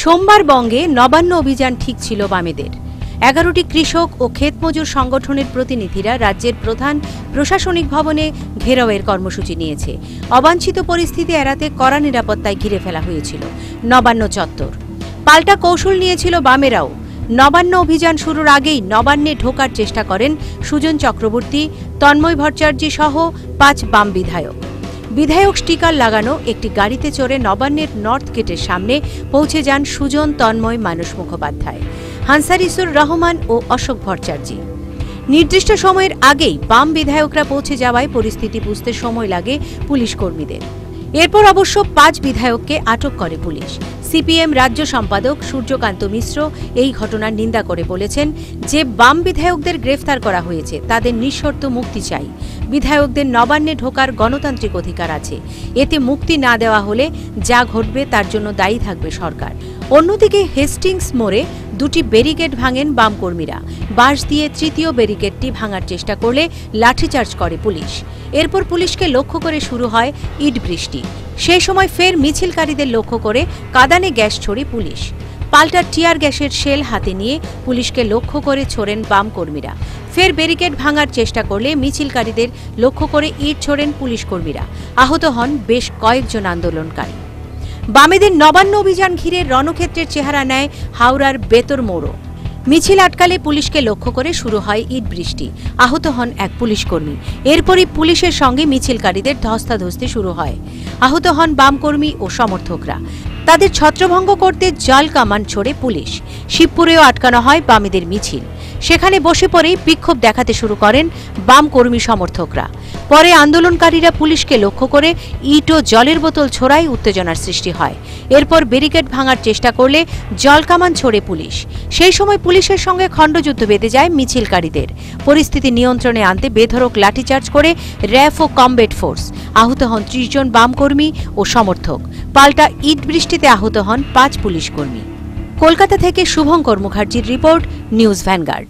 সোমবার বঙ্গে নবান্ন অভিযান ঠিক ছিল বামেদের। 11টি কৃষক ও ক্ষেতমজুর সংগঠনের প্রতিনিধিরা রাজ্যের প্রধান প্রশাসনিক ভবনে ঘেরাওয়ের কর্মসূচি নিয়েছে। অবাঞ্ছিত পরিস্থিতি এড়াতে কড়া নিরাপত্তায় ঘিরে ফেলা হয়েছিল নবান্ন চত্বর। পাল্টা কৌশল নিয়েছিল বামেরাও। নবান্ন অভিযান শুরুর আগেই নবান্নে ঢোকার চেষ্টা করেন সুজন চক্রবর্তী, তন্ময় ভট্টাচার্য সহ 5 বাম বিধায়ক স্টিকার লাগানো একটি গাড়িতে চড়ে নবান্নের নর্থ গেটের সামনে পৌঁছে যান সুজন, তন্ময়, মানস মুখোপাধ্যায়, হানসারিসুর রহমান ও অশোক ভট্টাচার্য। নির্দিষ্ট সময়ের আগেই বাম বিধায়করা পৌঁছে যাওয়ায় পরিস্থিতি বুঝতে সময় লাগে পুলিশ কর্মীদের। এরপর অবশ্য 5 বিধায়ককে আটক করে পুলিশ। সিপিএম রাজ্য সম্পাদক সূর্যকান্ত মিশ্র এই ঘটনার নিন্দা করে বলেছেন যে বাম বিধায়কদের গ্রেফতার করা হয়েছে তাদের নিঃশর্ত মুক্তি চাই। বিধায়কদের নবান্নে ঢোকার গণতান্ত্রিক অধিকার আছে, এতে মুক্তি না দেওয়া হলে যা ঘটবে তার জন্য দায়ী থাকবে সরকার। অন্যদিকে হেস্টিংস মোড়ে 2টি ব্যারিকেড ভাঙেন বাম কর্মীরা। বাঁশ দিয়ে 3য় ব্যারিকেডটি ভাঙার চেষ্টা করলে লাঠিচার্জ করে পুলিশ। এরপর পুলিশকে লক্ষ্য করে শুরু হয় ইট বৃষ্টি। সেই সময় ফের মিছিলকারীদের লক্ষ্য করে কাঁদানে গ্যাস ছোড়ে পুলিশ। পাল্টা টিয়ার গ্যাসের শেল হাতে নিয়ে পুলিশকে লক্ষ্য করে ছোড়েন বাম কর্মীরা। ফের ব্যারিকেড ভাঙার চেষ্টা করলে মিছিলকারীদের লক্ষ্য করে ইট ছোড়েন পুলিশ কর্মীরা। আহত হন বেশ কয়েকজন আন্দোলনকারী। বামেদের নবান্ন অভিযান ঘিরে রণক্ষেত্রের চেহারা নেয় হাওড়ার বেতর মোড়ও। মিছিল আটকালে পুলিশকে লক্ষ্য করে শুরু হয় ইট বৃষ্টি। আহত হন এক পুলিশ কর্মী। এরপরই পুলিশের সঙ্গে মিছিলকারীদের ধস্তাধস্তি শুরু হয়। আহত হন বাম কর্মী ও সমর্থকরা। তাদের ছত্রভঙ্গ করতে জল কামান ছোড়ে পুলিশ। শিবপুরেও আটকানো হয় বামেদের মিছিল। সেখানে বসে পড়েই বিক্ষোভ দেখাতে শুরু করেন বাম কর্মী সমর্থকরা। পরে আন্দোলনকারীরা পুলিশকে লক্ষ্য করে ইট ও জলের বোতল ছোড়ায় উত্তেজনার সৃষ্টি হয়। এরপর ব্যারিকেড ভাঙার চেষ্টা করলে জল কামান ছোড়ে পুলিশ। সেই সময় পুলিশের সঙ্গে খণ্ডযুদ্ধ বেঁধে যায় মিছিলকারীদের। পরিস্থিতি নিয়ন্ত্রণে আনতে বেধড়ক লাঠিচার্জ করে র্যাফ ও কমব্যাট ফোর্স। আহত হন 30 জন বাম কর্মী ও সমর্থক। পাল্টা ইট বৃষ্টিতে আহত হন 5 পুলিশ কর্মী। কলকাতা থেকে শুভঙ্কর মুখার্জির রিপোর্ট, নিউজ ভ্যানগার্ড।